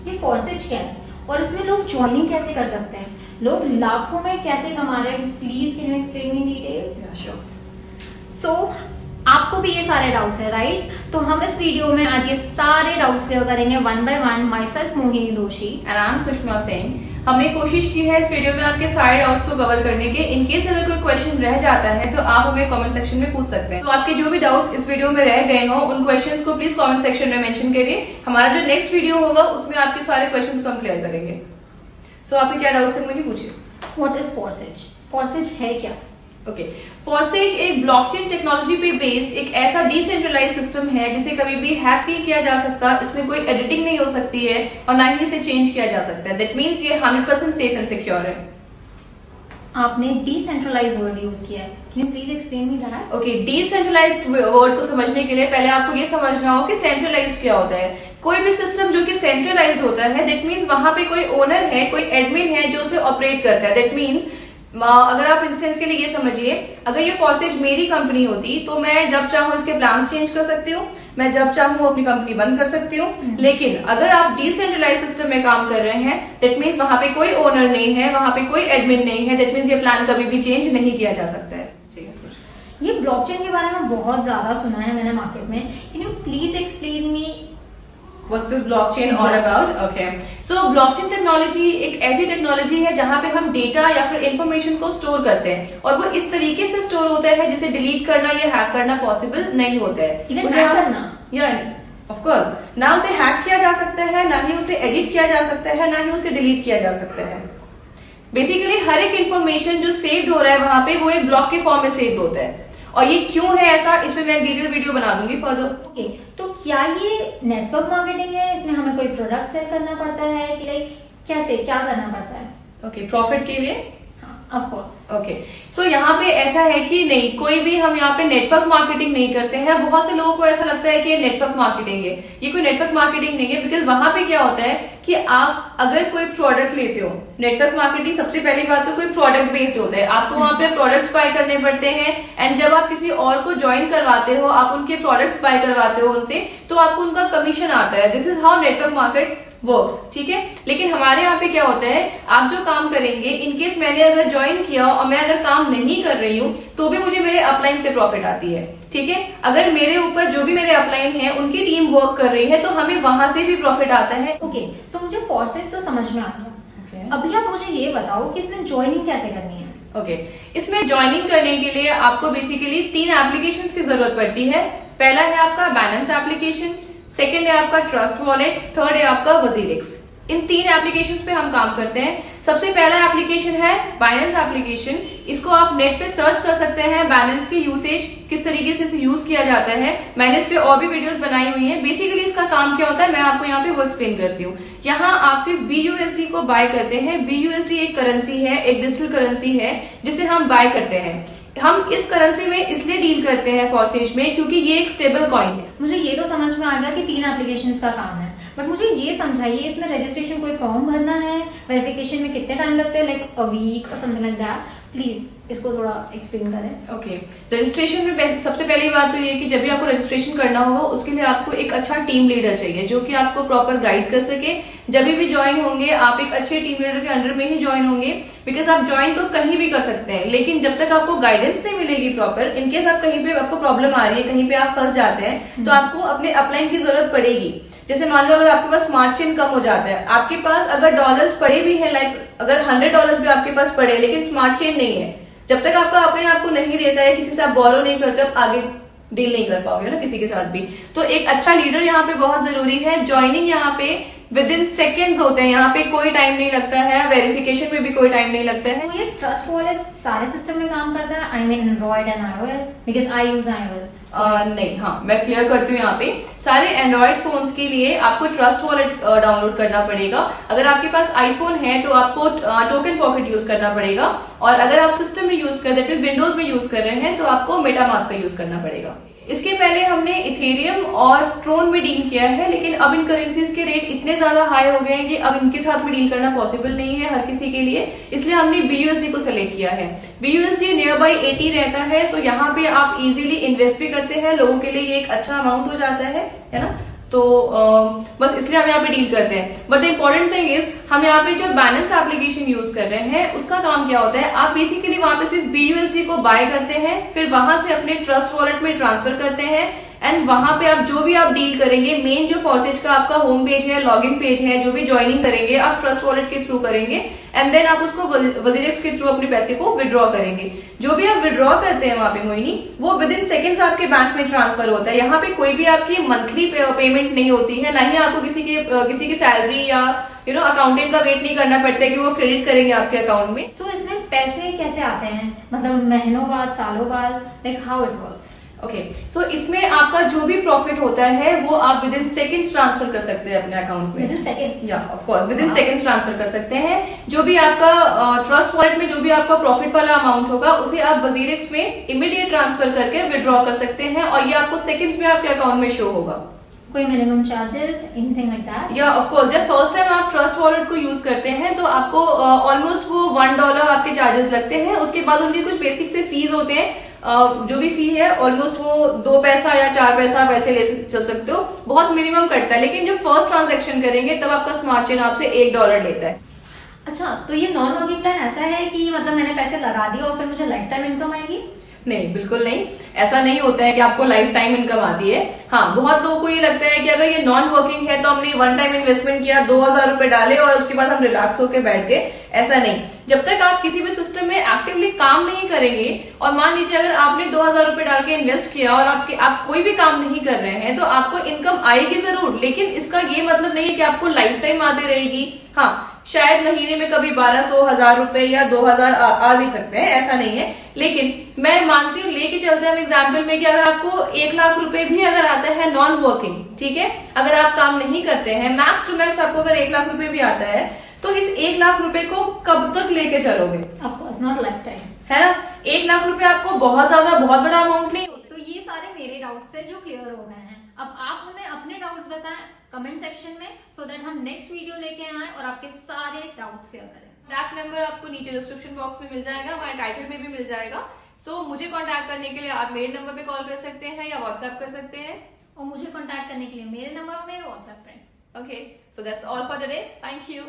ये फॉर्सेज क्या है और इसमें लोग ज्वाइनिंग कैसे कर सकते हैं, लोग लाखों में कैसे कमा रहे हैं, please can you explain in details. So आपको भी ये सारे डाउट्स है राइट, तो हम इस वीडियो में आज ये सारे डाउट्स क्लियर करेंगे one by one. Myself Mohini Doshi and I am Sushma Singh. हमने कोशिश की है इस वीडियो में आपके सारे डाउट्स को कवर करने के। इन केस अगर कोई क्वेश्चन रह जाता है तो आप हमें कमेंट सेक्शन में पूछ सकते हैं। तो आपके जो भी डाउट्स इस वीडियो में रह गए हो उन क्वेश्चंस को प्लीज कमेंट सेक्शन में मेंशन करिए। हमारा जो नेक्स्ट वीडियो होगा उसमें आपके सारे क्वेश्चंस को हम क्लियर करेंगे। सो आपके क्या डाउट्स है मुझे पूछिए। व्हाट इज फॉर्सेज, फॉर्सेज है क्या? ओके, फॉर्सेज एक ब्लॉकचेन टेक्नोलॉजी पे बेस्ड एक ऐसा डिसेंट्रलाइज सिस्टम है जिसे कभी भी हैक नहीं किया जा सकता, इसमें कोई एडिटिंग नहीं हो सकती है और ना ही इसे चेंज किया जा सकता है। दैट मींस ये 100% सेफ एंड सिक्योर है। आपने डिसेंट्रलाइज वर्ड यूज किया है, can you please explain me that? Okay, decentralised word को समझने के लिए पहले आपको ये समझना हो कि सेंट्रलाइज्ड क्या होता है। कोई भी सिस्टम जो कि सेंट्रलाइज्ड होता है दैट मींस वहां पे कोई ओनर है, कोई एडमिन है जो उसे ऑपरेट करता है। दैट मींस अगर आप इंस्टेंस के लिए ये समझिए, अगर ये फॉर्सेज मेरी कंपनी होती तो मैं जब चाहूँ इसके प्लान्स चेंज कर सकती हूँ, मैं जब चाहूँ अपनी कंपनी बंद कर सकती हूँ। लेकिन अगर आप डिसेंट्रलाइज सिस्टम में काम कर रहे हैं दैट मीन्स वहां पे कोई ओनर नहीं है, वहां पे कोई एडमिन नहीं है। दैट मीन्स ये प्लान कभी भी चेंज नहीं किया जा सकता है। ये ब्लॉकचेन के बारे में बहुत ज्यादा सुना है मैंने मार्केट में, can you please explain me What's this blockchain all about? Okay. So blockchain technology एक ऐसी टेक्नोलॉजी है जहां पे हम डेटा या फिर इंफॉर्मेशन को स्टोर करते हैं और वो इस तरीके से स्टोर होता है जिसे डिलीट करना या हैक करना पॉसिबल नहीं होता है। इवन हैक करना या ऑफ कोर्स ना उसे हैक किया जा सकता है, ना ही उसे एडिट किया जा सकता है, ना ही उसे डिलीट किया जा सकता है। बेसिकली हर एक इंफॉर्मेशन जो सेव्ड हो रहा है वहां पे वो एक ब्लॉक के फॉर्म में सेव्ड होता है। और ये क्यों है ऐसा, इसमें मैं डिटेल वीडियो बना दूंगी फर्दर। ओके, तो क्या ये नेटवर्क मार्केटिंग है, इसमें हमें कोई प्रोडक्ट सेल करना पड़ता है कि लाइक कैसे क्या करना पड़ता है? ओके, प्रॉफिट के लिए ऑफ कोर्स। ओके, सो यहाँ पे ऐसा है कि नहीं, कोई भी हम यहाँ पे नेटवर्क मार्केटिंग नहीं करते हैं। बहुत से लोगों को ऐसा लगता है कि ये नेटवर्क मार्केटिंग है, ये कोई नेटवर्क मार्केटिंग नहीं है। बिकॉज वहां पे क्या होता है कि आप अगर कोई प्रोडक्ट लेते हो, नेटवर्क मार्केटिंग सबसे पहली बात तो कोई प्रोडक्ट बेस्ड होता है, आपको वहां पे प्रोडक्ट्स बाय करने पड़ते हैं। एंड जब आप किसी और को ज्वाइन करवाते हो, आप उनके प्रोडक्ट्स बाय करवाते हो उनसे, तो आपको उनका कमीशन आता है। This is how network market works, ठीक है। लेकिन हमारे यहाँ पे क्या होता है, आप जो काम करेंगे, इनकेस मैंने अगर ज्वाइन किया और मैं अगर काम नहीं कर रही हूँ तो भी मुझे मेरे अपलाइन से प्रॉफिट आती है, ठीक है। अगर मेरे ऊपर जो भी मेरे अपलाइन है उनकी टीम वर्क कर रही है तो हमें वहां से भी प्रॉफिट आता है। ओके, सो मुझे फोर्सेस तो समझ में आ गया। अभी आप मुझे ये बताओ कि इसमें ज्वाइनिंग कैसे करनी है? ओके, इसमें ज्वाइनिंग करने के लिए आपको बेसिकली 3 एप्लीकेशंस की जरूरत पड़ती है। पहला है आपका बैलेंस एप्लीकेशन, सेकेंड है आपका ट्रस्ट वॉलेट, थर्ड है आपका वजीरिक्स। इन 3 एप्लीकेशंस पे हम काम करते हैं। सबसे पहला एप्लीकेशन है बाइनेंस एप्लीकेशन। इसको आप नेट पे सर्च कर सकते हैं, बैलेंस की यूसेज किस तरीके से इसे यूज किया जाता है। मैंने इस पे और भी वीडियोस बनाई हुई हैं। बेसिकली इसका काम क्या होता है मैं आपको यहाँ पे वो एक्सप्लेन करती हूँ। यहाँ आप सिर्फ BUSD को बाय करते हैं। BUSD एक करेंसी है, एक डिजिटल करेंसी है जिसे हम बाय करते हैं। हम इस करेंसी में इसलिए डील करते हैं फॉर्सेज में क्योंकि ये एक स्टेबल कॉइन है। मुझे ये तो समझ में आ गया कि 3 एप्लीकेशंस का काम है, बट मुझे ये समझाइए इसमें रजिस्ट्रेशन कोई फॉर्म भरना है, वेरिफिकेशन में कितने टाइम लगते हैं, लाइक अ वीक और समथिंग लाइक दैट। प्लीज इसको थोड़ा एक्सप्लेन करें। ओके, रजिस्ट्रेशन में सबसे पहली बात तो ये कि जब भी आपको रजिस्ट्रेशन करना होगा उसके लिए आपको एक अच्छा टीम लीडर चाहिए जो कि आपको प्रॉपर गाइड कर सके। जब भी ज्वाइन होंगे आप एक अच्छे टीम लीडर के अंडर में ही ज्वाइन होंगे। बिकॉज आप ज्वाइन तो कहीं भी कर सकते हैं, लेकिन जब तक आपको गाइडेंस नहीं मिलेगी प्रॉपर, इनकेस आप कहीं पे आपको प्रॉब्लम आ रही है, कहीं पे आप फंस जाते हैं तो आपको अपने अपलाइन की जरूरत पड़ेगी। जैसे मान लो अगर आपके पास स्मार्ट चेन कम हो जाता है, आपके पास अगर डॉलर्स पड़े भी हैं, लाइक अगर $100 भी आपके पास पड़े लेकिन स्मार्ट चेन नहीं है, जब तक आपका अपलाइन आपको नहीं देता है, किसी से आप बोरो नहीं करते, आप आगे डील नहीं कर पाओगे ना किसी के साथ भी। तो एक अच्छा लीडर यहाँ पे बहुत जरूरी है। ज्वाइनिंग यहाँ पे विद इन सेकेंड्स होते हैं, यहाँ पे कोई टाइम नहीं लगता है, वेरिफिकेशन में भी कोई टाइम नहीं लगता है। तो ये ट्रस्ट वॉलेट सारे सिस्टम में काम करता है, I mean Android and iOS, because I use iOS। नहीं, हाँ मैं क्लियर करती हूँ। यहाँ पे सारे एंड्रॉइड फोन्स के लिए आपको ट्रस्ट वॉलेट डाउनलोड करना पड़ेगा। अगर आपके पास आईफोन है तो आपको टोकन पॉकेट यूज करना पड़ेगा, और अगर आप सिस्टम में यूज कर रहे हैं, विंडोज में यूज कर रहे हैं, तो आपको मेटामास्क का यूज करना पड़ेगा। इसके पहले हमने इथेरियम और ट्रोन में डील किया है, लेकिन अब इन करेंसीज के रेट इतने ज्यादा हाई हो गए हैं कि अब इनके साथ में डील करना पॉसिबल नहीं है हर किसी के लिए, इसलिए हमने BUSD को सेलेक्ट किया है। BUSD नियर बाई 80 रहता है, सो यहाँ पे आप इजीली इन्वेस्ट भी करते हैं, लोगों के लिए ये एक अच्छा अमाउंट हो जाता है ना। तो बस इसलिए हम यहाँ पे डील करते हैं। But the important thing is हम यहाँ पे जो बैलेंस एप्लीकेशन यूज कर रहे हैं उसका काम क्या होता है, आप बेसिकली वहां पे सिर्फ BUSD को बाय करते हैं, फिर वहां से अपने ट्रस्ट वॉलेट में ट्रांसफर करते हैं, एंड वहां पे आप जो भी आप डील करेंगे, मेन जो फॉर्सेज का आपका होम पेज है, लॉगिन पेज है, जो भी ज्वाइनिंग करेंगे आप ट्रस्ट वॉलेट के थ्रू करेंगे, एंड देन आप उसको वजीरेक्स के थ्रू अपने पैसे को विड्रॉ करेंगे। जो भी आप विड्रॉ करते हैं वहां पे मोहिनी, वो विद इन सेकेंड्स आपके बैंक में ट्रांसफर होता है। यहाँ पे कोई भी आपकी मंथली पेमेंट नहीं होती है, ना ही आपको किसी की सैलरी या अकाउंटेंट का वेट नहीं करना पड़ता है कि वो क्रेडिट करेंगे आपके अकाउंट में। सो इसमें पैसे कैसे आते हैं, मतलब महीनों बाद, सालों बाद, like how it works? Okay, so इसमें आपका जो भी प्रॉफिट होता है वो आप विद इन सेकेंड्स ट्रांसफर कर सकते हैं अपने अकाउंट में। Within seconds? या of course within seconds transfer कर सकते हैं। जो भी आपका ट्रस्ट वॉलेट में जो भी आपका प्रॉफिट वाला अमाउंट होगा उसे आप वजीरेक्स में इमीडिएट ट्रांसफर करके विड्रॉ कर सकते हैं, और ये आपको सेकेंड्स में आपके अकाउंट में शो होगा। कोई minimum charges, anything like that? या ऑफ कोर्स, जब फर्स्ट टाइम आप ट्रस्ट वॉलेट को यूज करते हैं तो आपको ऑलमोस्ट वो $1 आपके चार्जेस लगते हैं। उसके बाद उनके कुछ बेसिक से फीस होते हैं, जो भी फी है ऑलमोस्ट वो 2 पैसा या 4 पैसा वैसे ले चल सकते हो, बहुत मिनिमम कटता है। लेकिन जब फर्स्ट ट्रांजेक्शन करेंगे तब आपका स्मार्ट चेन आपसे $1 लेता है। अच्छा, तो ये नॉन वर्किंग प्लान ऐसा है कि मतलब मैंने पैसे लगा दिए और फिर मुझे लाइफ टाइम इनकम आएगी? नहीं, बिल्कुल नहीं, ऐसा नहीं होता है कि आपको लाइफ टाइम इनकम आती है। हाँ, बहुत लोगों को ये लगता है कि अगर ये नॉन वर्किंग है तो हमने वन टाइम इन्वेस्टमेंट किया, 2000 रुपए डाले और उसके बाद हम रिलैक्स होकर बैठ गए। ऐसा नहीं, जब तक आप किसी भी सिस्टम में एक्टिवली काम नहीं करेंगे, और मान लीजिए अगर आपने 2000 रुपए डाल के इन्वेस्ट किया और आप कोई भी काम नहीं कर रहे हैं, तो आपको इनकम आएगी जरूर, लेकिन इसका ये मतलब नहीं है कि आपको लाइफ टाइम आती रहेगी। हाँ, शायद महीने में कभी 1200, 1000 रुपए या 2000 आ भी सकते हैं, ऐसा नहीं है। लेकिन मैं मानती हूँ, लेके चलते हैं हम एग्जाम्पल में, कि अगर आपको 1 लाख रुपए भी अगर आता है नॉन वर्किंग, ठीक है, अगर आप काम नहीं करते हैं, मैक्स टू मैक्स आपको अगर 1 लाख रुपए भी आता है, तो इस 1 लाख रुपए को कब तक लेके चलोगे? Of course not life time, है ना। 1 लाख रुपए आपको बहुत बड़ा अमाउंट नहीं। तो ये सारे मेरे डाउट्स थे जो क्लियर हो गए हैं। अब आप हमें अपने डाउट्स बताएं कमेंट सेक्शन में, सो दैट हम नेक्स्ट वीडियो लेके आए और आपके सारे डाउट्स क्लियर करें। कॉन्टैक्ट नंबर आपको नीचे डिस्क्रिप्शन बॉक्स में मिल जाएगा, हमारे टाइटल में भी मिल जाएगा। सो मुझे कांटेक्ट करने के लिए आप मेरे नंबर पे कॉल कर सकते हैं या व्हाट्सएप कर सकते हैं, और मुझे कांटेक्ट करने के लिए मेरे नंबर और मेरे व्हाट्सएप पे। Okay, so that's all for today, thank you.